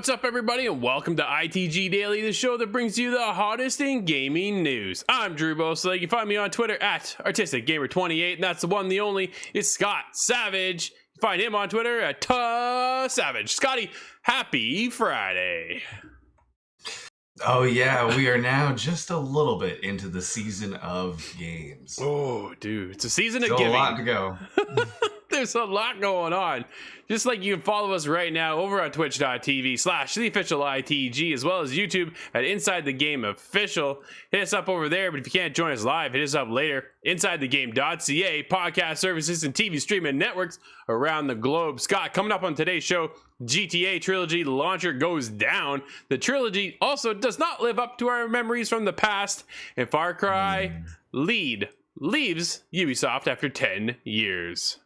What's up, everybody, and welcome to ITG Daily, the show that brings you the hottest in gaming news. I'm Drew Bosa. You can find me on Twitter at ArtisticGamer28, and that's the one, the only, is Scott Savage. You find him on Twitter at Savage. Scotty, happy Friday. Oh yeah, we are now just a little bit into the season of games. Oh, dude, it's a season of Still giving. a lot to go. There's a lot going on. Just like you can follow us right now over on twitch.tv/theofficialITG, as well as YouTube at Inside the Game Official. Hit us up over there, but if you can't join us live, hit us up later. InsideTheGame.ca, podcast services and TV streaming networks around the globe. Scott, coming up on today's show, GTA Trilogy launcher goes down. The Trilogy also does not live up to our memories from the past, and Far Cry leaves Ubisoft after 10 years.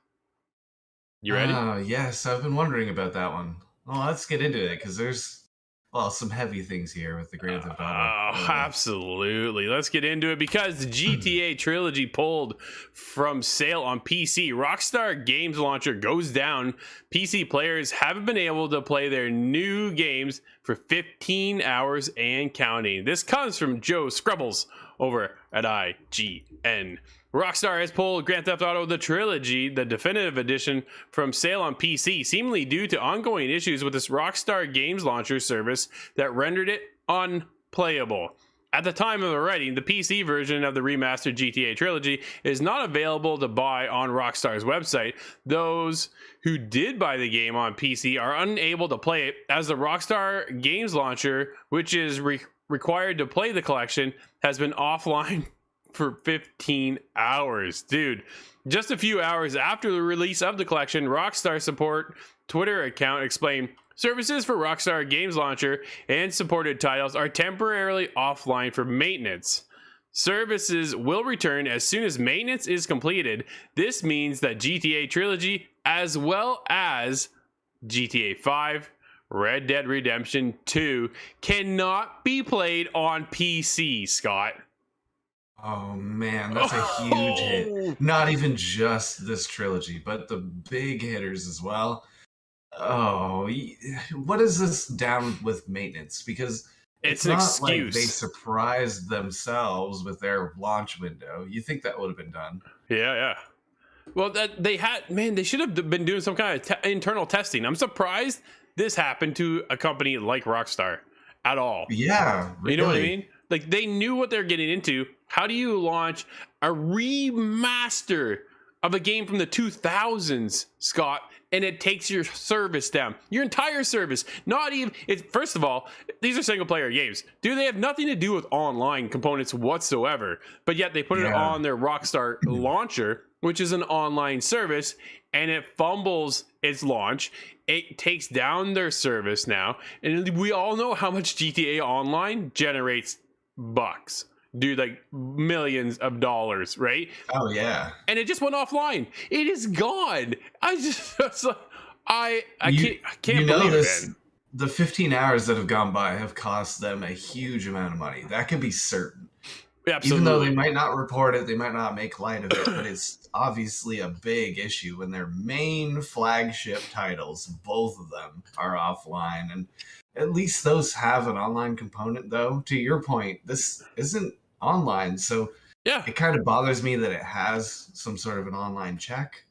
You ready? Yes, I've been wondering about that one. Well, let's get into it, because there's, well, some heavy things here with the Grand Theft Auto. Oh, absolutely. Let's get into it, because the GTA Trilogy pulled from sale on PC. Rockstar Games launcher goes down. PC players haven't been able to play their new games for 15 hours and counting. This comes from Joe Scrubbles over at IGN. Rockstar has pulled Grand Theft Auto The Trilogy, the definitive edition, from sale on PC, seemingly due to ongoing issues with this Rockstar Games launcher service that rendered it unplayable. At the time of the writing, the PC version of the remastered GTA Trilogy is not available to buy on Rockstar's website. Those who did buy the game on PC are unable to play it, as the Rockstar Games launcher, which is required to play the collection, has been offline for 15 hours. Dude, just a few hours after the release of the collection, Rockstar support Twitter account explained, services for Rockstar Games Launcher and supported titles are temporarily offline for maintenance. Services will return as soon as maintenance is completed. This means that GTA Trilogy, as well as GTA 5, Red Dead Redemption 2, cannot be played on PC, Scott. Oh man, that's a huge hit. Oh, Not even just this trilogy, but the big hitters as well. Oh, what is this down with maintenance? Because it's it's an not like they excuse. surprised themselves with their launch window. You think that would have been done? Yeah, yeah. Well, that they had, man, they should have been doing some kind of internal testing. I'm surprised this happened to a company like Rockstar at all. Yeah, You know what I really. mean? Like they knew what they're getting into. How do you launch a remaster of a game from the 2000s, Scott, and it takes your service down? Your entire service. Not even it first of all, these are single player games. Do they have nothing to do with online components whatsoever? But yet they put it Yeah. on their Rockstar launcher, which is an online service, and it fumbles its launch. It takes down their service now, and we all know how much GTA Online generates bucks, dude, like millions of dollars, right? Oh yeah. And it just went offline. It is gone. I just it's like, I You can't know believe it, this. man. The 15 hours that have gone by have cost them a huge amount of money. That can be certain. Even though they Absolutely. might not report it, they might not make light of it, but it's obviously a big issue when their main flagship titles, both of them, are offline. And at least those have an online component, though. To your point, this isn't online, so Yeah. it kind of bothers me that it has some sort of an online check.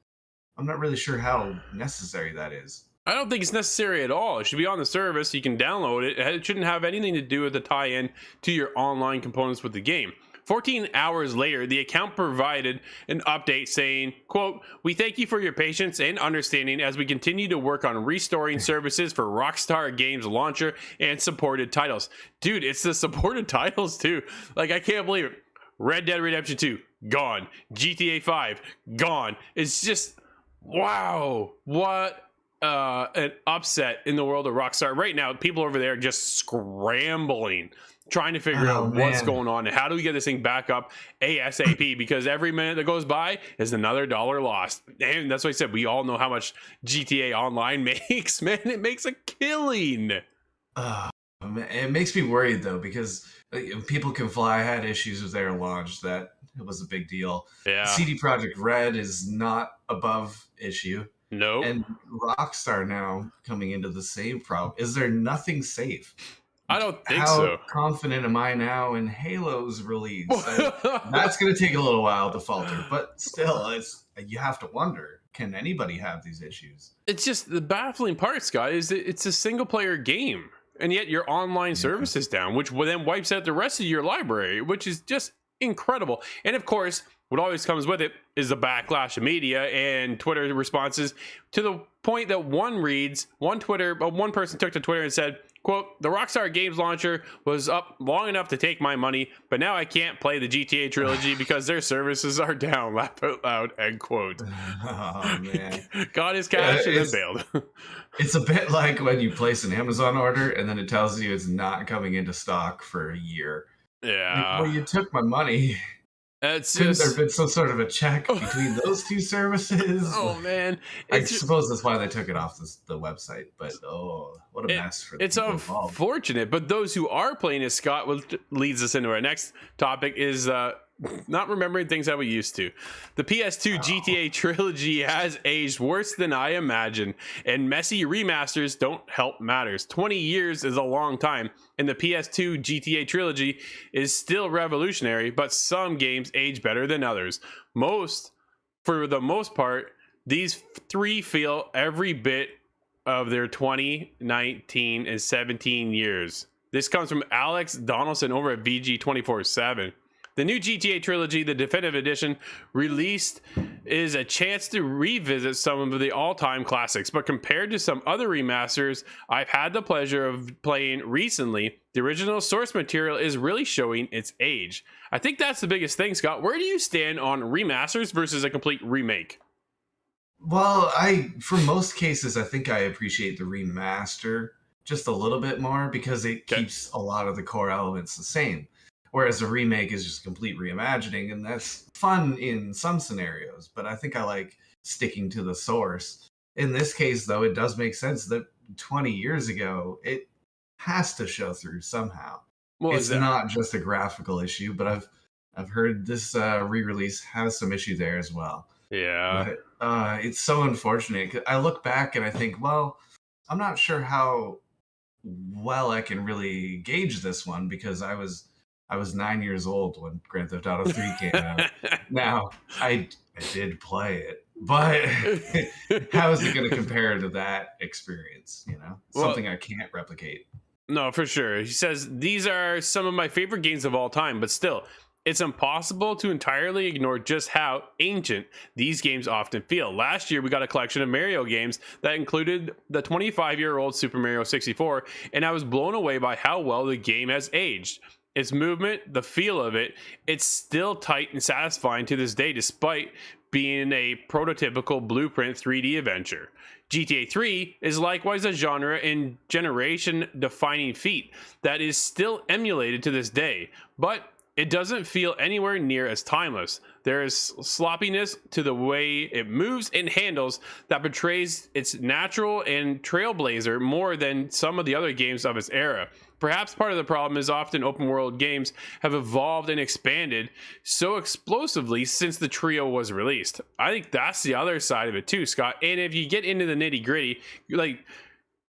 I'm not really sure how necessary that is. I don't think it's necessary at all. It should be on the service. You can download it. It shouldn't have anything to do with the tie-in to your online components with the game. 14 hours later, the account provided an update saying, quote, "We thank you for your patience and understanding as we continue to work on restoring services for Rockstar Games launcher and supported titles." Dude, it's the supported titles too. Like, I can't believe it. Red Dead Redemption 2, gone. GTA 5, gone. It's just, wow. What an upset in the world of Rockstar. Right now, people over there are just scrambling, trying to figure Oh out what's man. going on and how do we get this thing back up ASAP, because every minute that goes by is another dollar lost. And that's why I said we all know how much GTA Online makes, man. It makes a killing. It makes me worried though because people can fly. I had issues with their launch that it was a big deal. Yeah. CD Projekt Red is not above issue, Nope. and Rockstar now coming into the same problem. Is there nothing safe? I don't think How so. confident am I now in Halo's release? That's going to take a little while to falter, but still, it's you have to wonder: can anybody have these issues? It's just the baffling part, Scott, is that it's a single player game. And yet your online Yeah. service is down, which then wipes out the rest of your library, which is just incredible. And of course, what always comes with it is the backlash of media and Twitter responses, to the point that one person took to Twitter and said, quote, "The Rockstar Games launcher was up long enough to take my money, but now I can't play the GTA trilogy because their services are down." Laugh out loud, end quote. Oh man. Got his cash and then It's bailed. it's a bit like when you place an Amazon order and then it tells you it's not coming into stock for a year. Like, well, Yeah. you took my money. It's Couldn't there have just, been some sort of a check between those two services? oh man. I It's suppose that's why they took it off the website. But oh, what a mess for the it's people involved. unfortunate, but those who are playing as Scott, which leads us into our next topic, is not remembering things that we used to. The PS2 GTA trilogy has aged worse than I imagined, and messy remasters don't help matters. 20 years is a long time, and the PS2 GTA trilogy is still revolutionary, but some games age better than others. For the most part, these three feel every bit of their 2019 and 17 years. This comes from Alex Donaldson over at VG 24/7. The new GTA trilogy, the definitive edition, released is a chance to revisit some of the all-time classics, but compared to some other remasters I've had the pleasure of playing recently, the original source material is really showing its age. I think that's the biggest thing, Scott. Where do you stand on remasters versus a complete remake? Well, for most cases, I think I appreciate the remaster just a little bit more because it Okay. keeps a lot of the core elements the same. Whereas a remake is just complete reimagining, and that's fun in some scenarios, but I think I like sticking to the source. In this case, though, it does make sense that 20 years ago, it has to show through somehow. Well, It's exactly. not just a graphical issue, but I've I've heard this re-release has some issue there as well. Yeah. But it's so unfortunate. 'Cause I look back and I think, well, I'm not sure how well I can really gauge this one because I was 9 years old when Grand Theft Auto 3 came out. Now I did play it, but how is it going to compare to that experience? Well, Something I can't replicate. no, for sure. He says, these are some of my favorite games of all time, but still, it's impossible to entirely ignore just how ancient these games often feel. Last year, we got a collection of Mario games that included the 25-year-old Super Mario 64, and I was blown away by how well the game has aged. Its movement, the feel of it, it's still tight and satisfying to this day, despite being a prototypical blueprint 3D adventure. GTA 3 is likewise a genre and generation defining feat that is still emulated to this day, but it doesn't feel anywhere near as timeless. There is sloppiness to the way it moves and handles that betrays its natural and trailblazer more than some of the other games of its era. Perhaps part of the problem is often open world games have evolved and expanded so explosively since the trio was released. I think that's the other side of it too, Scott. And if you get into the nitty gritty, like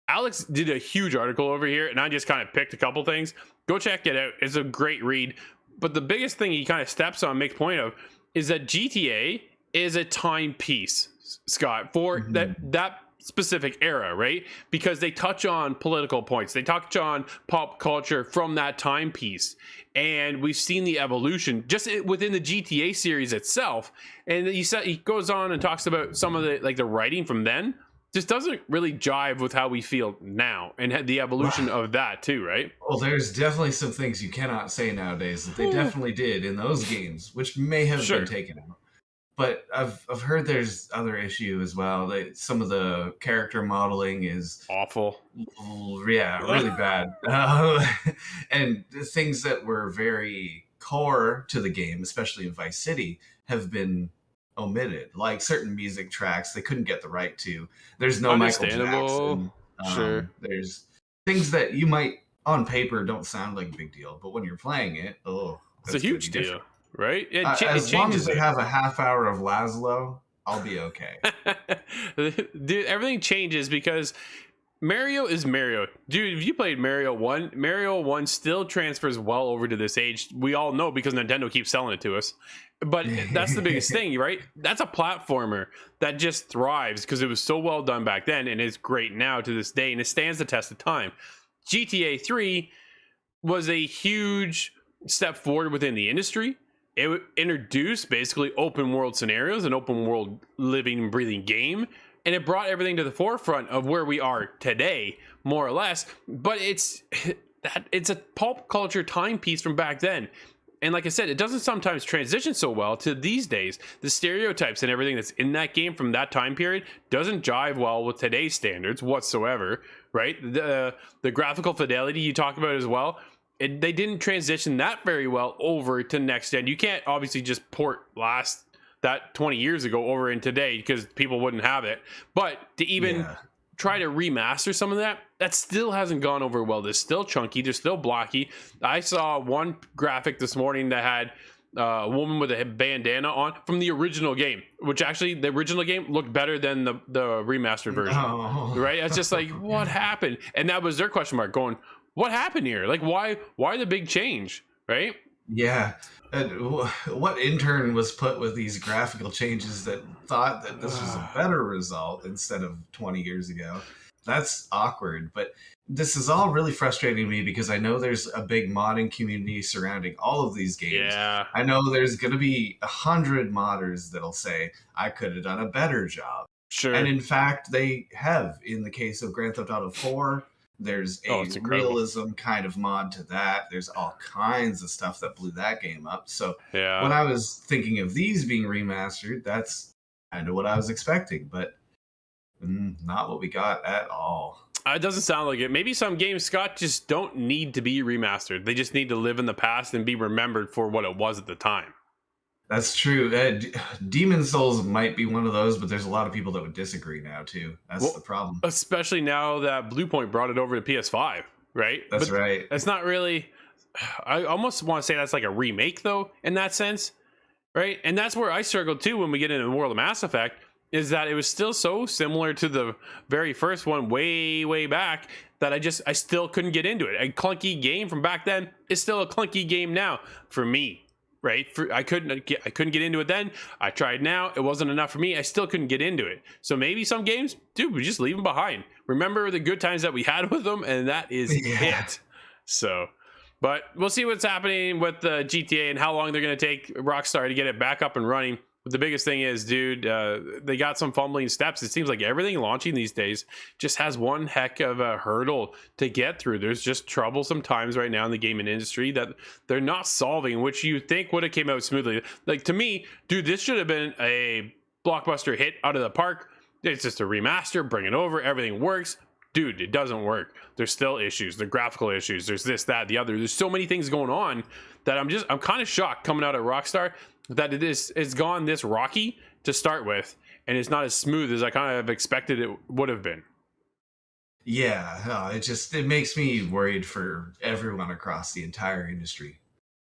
Alex did a huge article over here, and I just kind of picked a couple things. Go check it out. It's a great read. But the biggest thing he kind of steps on, makes point of, is that GTA is a timepiece, Scott, for that specific era, right? Because they touch on political points, they touch on pop culture from that timepiece, and we've seen the evolution just within the GTA series itself. And he goes on and talks about some of the writing from then just doesn't really jive with how we feel now, and the evolution of that too, right? Well, there's definitely some things you cannot say nowadays that they definitely did in those games, which may have been taken out. But I've heard there's other issue as well. Some of the character modeling is Awful. Yeah, really bad. And the things that were very core to the game, especially in Vice City, have been omitted. Like certain music tracks, they couldn't get the right to. There's no Michael Jackson. Sure. There's things that you might on paper don't sound like a big deal, but when you're playing it, it's a huge deal, right? As long as they have a half hour of Laszlo, I'll be okay. Dude, everything changes because Mario is Mario. Dude, if you played Mario 1 still transfers well over to this age. We all know because Nintendo keeps selling it to us. But that's the biggest thing, right? That's a platformer that just thrives because it was so well done back then, and it's great now to this day, and it stands the test of time. GTA 3 was a huge step forward within the industry. It introduced basically open world scenarios, an open world living and breathing game, and it brought everything to the forefront of where we are today, more or less. But it's a pulp culture timepiece from back then. And like I said, it doesn't sometimes transition so well to these days. The stereotypes and everything that's in that game from that time period doesn't jive well with today's standards whatsoever, right? The graphical fidelity you talk about as well, they didn't transition that very well over to next gen. You can't obviously just port that 20 years ago over in today because people wouldn't have it. But to even try to remaster some of that still hasn't gone over well. They're still chunky, they're still blocky. I saw one graphic this morning that had a woman with a bandana on from the original game, which actually the original game looked better than the remastered version. Right? It's just like, what happened? And that was their question mark, going, what happened here? Like, why the big change, right? Yeah. What intern was put with these graphical changes that thought that this was a better result instead of 20 years ago? That's awkward. But this is all really frustrating to me because I know there's a big modding community surrounding all of these games. Yeah. I know there's going to be 100 modders that'll say, I could have done a better job. Sure. And in fact, they have. In the case of Grand Theft Auto 4, there's a realism kind of mod to that. There's all kinds of stuff that blew that game up. So when I was thinking of these being remastered, that's kind of what I was expecting, but not what we got at all. It doesn't sound like it. Maybe some games, Scott, just don't need to be remastered. They just need to live in the past and be remembered for what it was at the time. That's true. Demon Souls might be one of those, but there's a lot of people that would disagree now too. That's the problem. Especially now that Bluepoint brought it over to PS5, right? That's right. It's not really. I almost want to say that's like a remake though, in that sense, right? And that's where I struggled too when we get into the world of Mass Effect, is that it was still so similar to the very first one way back that I still couldn't get into it. A clunky game from back then is still a clunky game now for me, right? I couldn't get into it then. I tried now, it wasn't enough for me. I still couldn't get into it. So maybe some games, dude, we just leave them behind. Remember the good times that we had with them, and that is it. So, but we'll see what's happening with the GTA and how long they're going to take Rockstar to get it back up and running. But the biggest thing is, dude, they got some fumbling steps. It seems like everything launching these days just has one heck of a hurdle to get through. There's just troublesome times right now in the gaming industry that they're not solving, which you think would have came out smoothly. Like, to me, dude, this should have been a blockbuster hit out of the park. It's just a remaster, bring it over, everything works. Dude, it doesn't work. There's still issues. The graphical issues. There's this, that, the other. There's so many things going on that I'm kind of shocked coming out of Rockstar that it's gone this rocky to start with, and it's not as smooth as I kind of expected it would have been. Yeah, no, it makes me worried for everyone across the entire industry.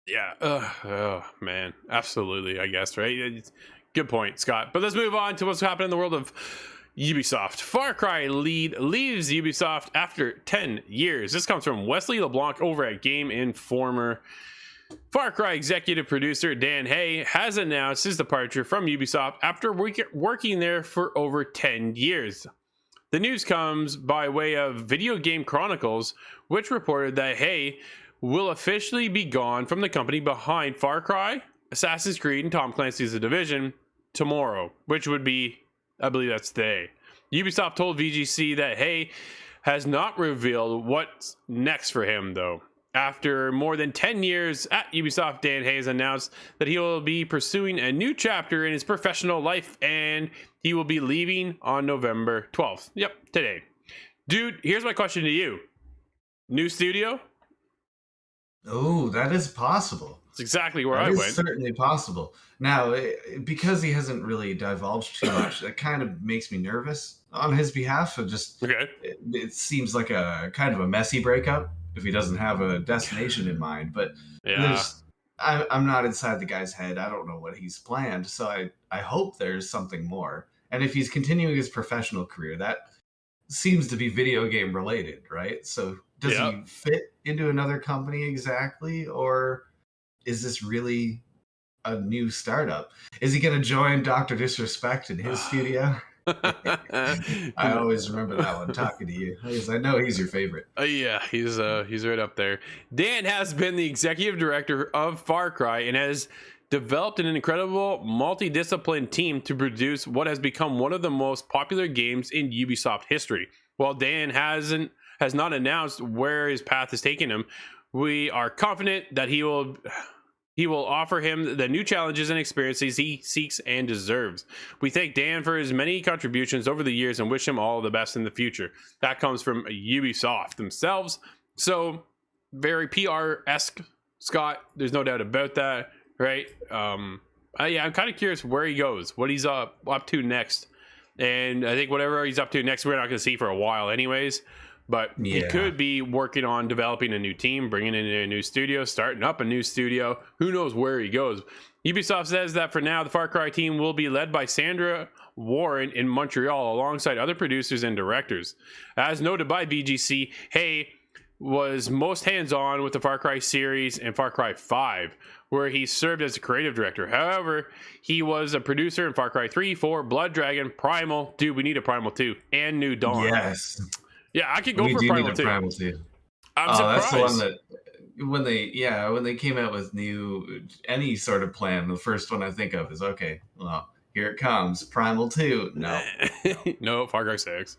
Yeah. Oh man, absolutely. I guess, right? Good point, Scott. But let's move on to what's happening in the world of Ubisoft. Far Cry lead leaves Ubisoft after 10 years. This comes from Wesley LeBlanc over at Game Informer. Far Cry executive producer Dan Hay has announced his departure from Ubisoft after working there for over 10 years. The news comes by way of Video Game Chronicles, which reported that Hay will officially be gone from the company behind Far Cry, Assassin's Creed, and Tom Clancy's The Division tomorrow, which would be, I believe that's today. Ubisoft told VGC that Hay has not revealed what's next for him, though. After more than 10 years at Ubisoft, Dan Hayes announced that he will be pursuing a new chapter in his professional life, and he will be leaving on November 12th. Yep, today. Dude, here's my question to you. New studio? Oh, that is possible. That's exactly where I went. It's certainly possible. Now, because he hasn't really divulged too much, that kind of makes me nervous on his behalf. It seems like a kind of a messy breakup if he doesn't have a destination in mind. But yeah, I'm not inside the guy's head. I don't know what he's planned. So I hope there's something more. And if he's continuing his professional career, that seems to be video game related, right? So does he fit into another company exactly? Or is this really a new startup? Is he going to join Dr. Disrespect in his studio? I always remember that one talking to you, because I know he's your favorite. Yeah, he's right up there. Dan has been the executive director of Far Cry and has developed an incredible multidisciplined team to produce what has become one of the most popular games in Ubisoft history. While Dan has not announced where his path is taking him, we are confident that he will offer him the new challenges and experiences he seeks and deserves. We thank Dan for his many contributions over the years and wish him all the best in the future. That comes from Ubisoft themselves. So very PR-esque, Scott. There's no doubt about that, right? Yeah, I'm kind of curious where he goes, what he's up to next. And I think whatever he's up to next, we're not going to see for a while anyways. But he could be working on developing a new team, bringing in a new studio, starting up a new studio. Who knows where he goes? Ubisoft says that for now, the Far Cry team will be led by Sandra Warren in Montreal, alongside other producers and directors. As noted by VGC, Hay was most hands-on with the Far Cry series and Far Cry 5, where he served as a creative director. However, he was a producer in Far Cry 3, 4, Blood Dragon, Primal. Dude, we need a Primal 2, and New Dawn. Yes. Yeah, I could go for Primal 2. Primal 2. I'm surprised. That's the one that when they came out with any sort of plan, the first one I think of is, okay, well, here it comes, Primal 2. No. No, Far Cry 6.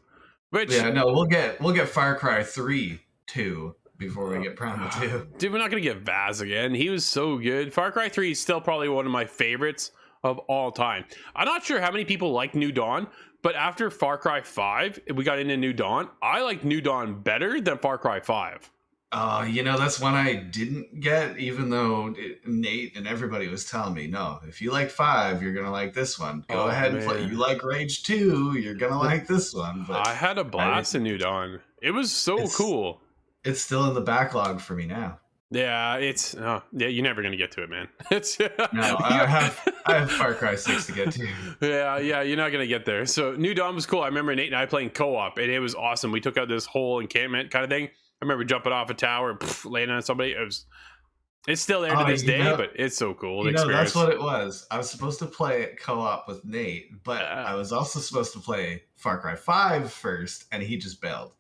Which we'll get Far Cry 3 2 before we get Primal 2. Dude, we're not gonna get Vaz again. He was so good. Far Cry 3 is still probably one of my favorites of all time. I'm not sure how many people like New Dawn, but after Far Cry 5, we got into New Dawn. I like New Dawn better than Far Cry 5. That's one I didn't get, even though Nate and everybody was telling me, no, if you like 5, you're going to like this one. Go ahead and play. You like Rage 2, you're going to like this one. But I had a blast in New Dawn. It was so cool. It's still in the backlog for me now. Yeah, it's yeah, you're never gonna get to it, man. It's No, I have Far Cry 6 to get to. yeah, you're not gonna get there. So New Dawn was cool. I remember Nate and I playing co-op, and it was awesome. We took out this whole encampment kind of thing. I remember jumping off a tower, and landing on somebody. It's still there to this day, but it's so cool. That's what it was. I was supposed to play co-op with Nate, but I was also supposed to play Far Cry 5 first, and he just bailed.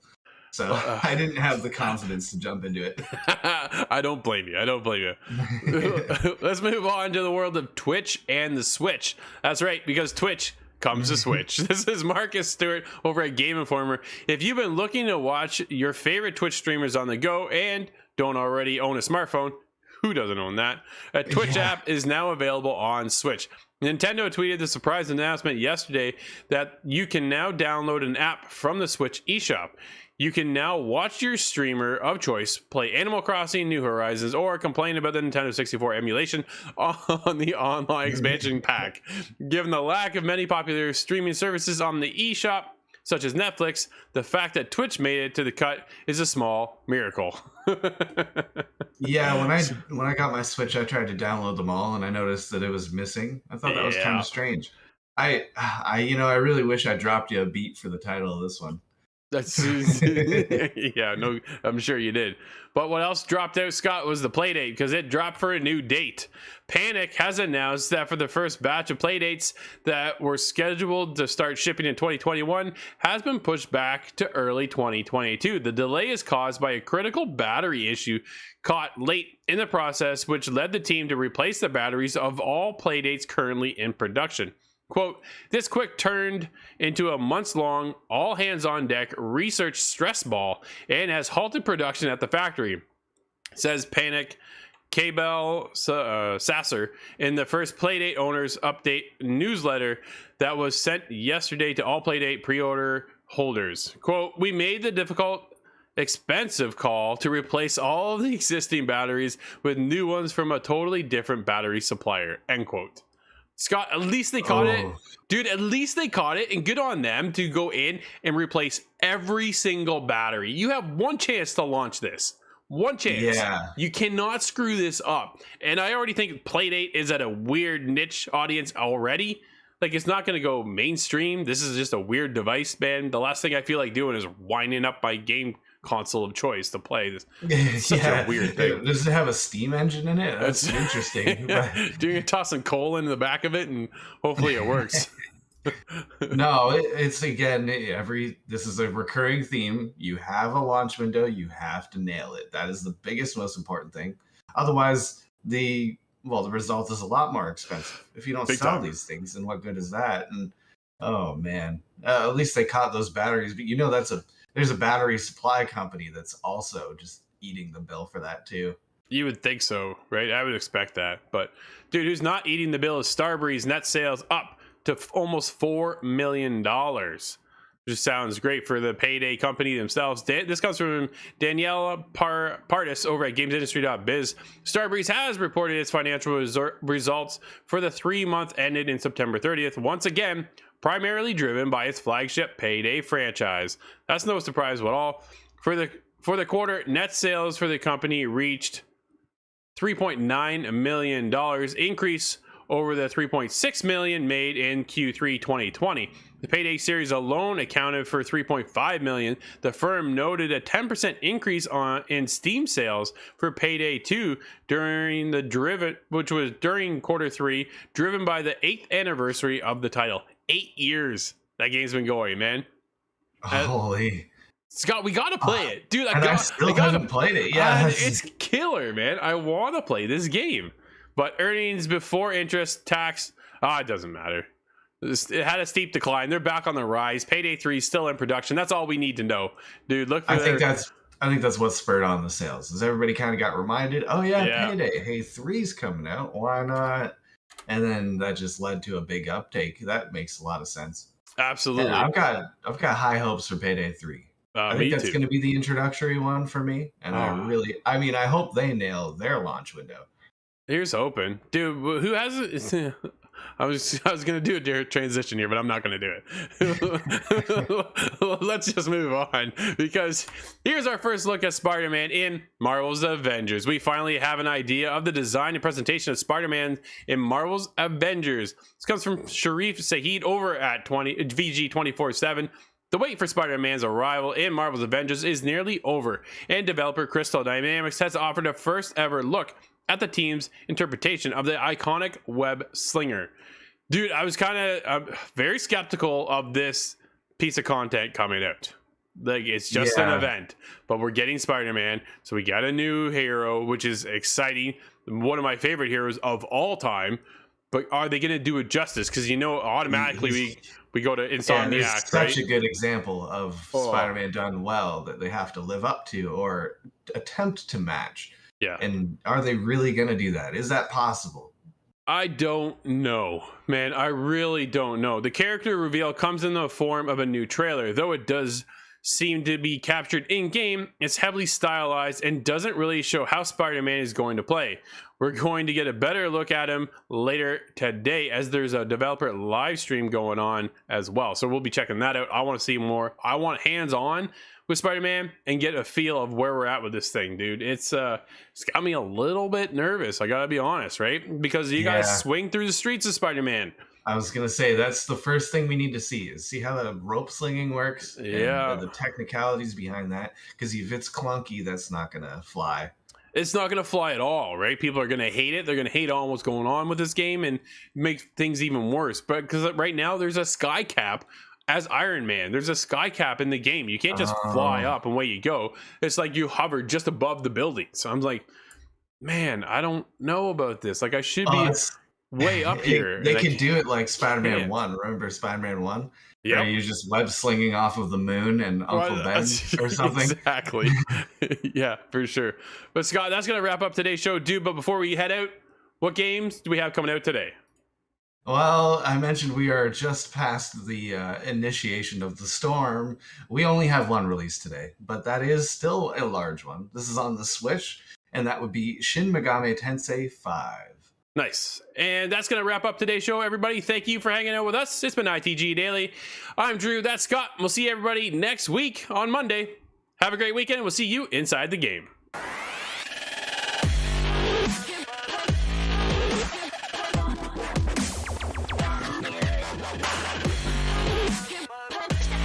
So I didn't have the confidence to jump into it. I don't blame you. Let's move on to the world of Twitch and the Switch. That's right, because Twitch comes to Switch. This is Marcus Stewart over at Game Informer. If you've been looking to watch your favorite Twitch streamers on the go and don't already own a smartphone, who doesn't own that? A Twitch app is now available on Switch. Nintendo tweeted the surprise announcement yesterday that you can now download an app from the Switch eShop. You can now watch your streamer of choice play Animal Crossing New Horizons or complain about the Nintendo 64 emulation on the online expansion pack. Given the lack of many popular streaming services on the eShop, such as Netflix, the fact that Twitch made it to the cut is a small miracle. Yeah, when I got my Switch, I tried to download them all, and I noticed that it was missing. I thought that was kind of strange. I really wish I dropped you a beat for the title of this one. That's yeah, no, I'm sure you did. But what else dropped out, Scott, was the Playdate, because it dropped for a new date. Panic has announced that for the first batch of Playdates that were scheduled to start shipping in 2021 has been pushed back to early 2022. The delay is caused by a critical battery issue caught late in the process, which led the team to replace the batteries of all Playdates currently in production. Quote, this quick turned into a months-long, all-hands-on-deck research stress ball and has halted production at the factory, says Panic Cabell Sasser in the first Playdate Owners Update newsletter that was sent yesterday to all Playdate pre-order holders. Quote, we made the difficult, expensive call to replace all of the existing batteries with new ones from a totally different battery supplier, end quote. Scott, at least they caught it. Dude, at least they caught it, and good on them to go in and replace every single battery. You have one chance to launch this. One chance. Yeah. You cannot screw this up. And I already think Playdate is at a weird niche audience already. Like, it's not going to go mainstream. This is just a weird device, man. The last thing I feel like doing is winding up my game console of choice to play this. It's such a weird thing. Does it have a steam engine in it? That's interesting. Do you toss some coal into the back of it and hopefully it works? No, it's again, this is a recurring theme. You have a launch window, you have to nail it. That is the biggest, most important thing. Otherwise, the result is a lot more expensive. If you don't sell these things, then what good is that? And oh man, at least they caught those batteries. But there's a battery supply company that's also just eating the bill for that too. You would think so, right? I would expect that. But dude, who's not eating the bill is Starbreeze. Net sales up to almost $4 million. Just sounds great for the Payday company themselves. This comes from Daniela Pardis over at gamesindustry.biz. Starbreeze has reported its financial results for the 3-month ended in September 30th. Once again, primarily driven by its flagship Payday franchise. That's no surprise at all. For the quarter, net sales for the company reached $3.9 million, increase over the $3.6 million made in Q3 2020. The Payday series alone accounted for $3.5 million. The firm noted a 10% increase in Steam sales for Payday 2 which was during quarter 3, driven by the 8th anniversary of the title. 8 years that game's been going, man. Holy. Scott, we gotta play it, dude. I still haven't played it. Yeah, it's killer, man. I want to play this game, but earnings before interest, tax, it doesn't matter. It had a steep decline. They're back on the rise. Payday 3 is still in production. That's all we need to know, dude. Look for I think that's what spurred on the sales. Is everybody kind of got reminded? Oh yeah, Payday. Hey, 3's coming out. Why not? And then that just led to a big uptake. That makes a lot of sense. Absolutely. And I've got high hopes for Payday 3. I think that's going to be the introductory one for me. And I hope they nail their launch window. Here's hoping. Dude, who has it? I was gonna do a direct transition here, but I'm not gonna do it. Let's just move on, because here's our first look at Spider-Man in Marvel's Avengers. We finally have an idea of the design and presentation of Spider-Man in Marvel's Avengers. This comes from Sharif Saeed over at VG 24/7. The wait for Spider-Man's arrival in Marvel's Avengers is nearly over, and developer Crystal Dynamics has offered a first ever look at the team's interpretation of the iconic web slinger. Dude, I was kind of very skeptical of this piece of content coming out. Like, it's just an event, but we're getting Spider-Man, so we got a new hero, which is exciting. One of my favorite heroes of all time. But are they going to do it justice? Because, you know, automatically we go to Insomniac, right? Such a good example of Spider-Man done well that they have to live up to or attempt to match. Yeah. And are they really going to do that? Is that possible? I don't know, man. I really don't know. The character reveal comes in the form of a new trailer, though it does seem to be captured in-game. It's heavily stylized and doesn't really show how Spider-Man is going to play. We're going to get a better look at him later today, as there's a developer live stream going on as well. So we'll be checking that out. I want to see more. I want hands-on with Spider-Man and get a feel of where we're at with this thing, dude. It's got me a little bit nervous, I gotta be honest, right? Because you guys swing through the streets of Spider-Man. I was gonna say, that's the first thing we need to see how the rope slinging works. And the technicalities behind that. Because if it's clunky, that's not gonna fly. It's not going to fly at all, right? People are going to hate it. They're going to hate on what's going on with this game and make things even worse. But because right now there's a sky cap as Iron Man. There's a sky cap in the game. You can't just fly up and away you go. It's like you hover just above the building. So I'm like, man, I don't know about this. Like, I should be way up here. They could do it like Spider-Man 1. Remember Spider-Man 1? Yeah, you're just web slinging off of the moon and Uncle Ben or something. Exactly. Yeah, for sure. But Scott, that's going to wrap up today's show, dude. But before we head out, what games do we have coming out today? Well, I mentioned we are just past the initiation of the storm. We only have one release today, but that is still a large one. This is on the Switch, and that would be Shin Megami Tensei 5. Nice. And that's going to wrap up today's show, everybody. Thank you for hanging out with us. It's been ITG Daily. I'm Drew. That's Scott. We'll see everybody next week on Monday. Have a great weekend. We'll see you inside the game.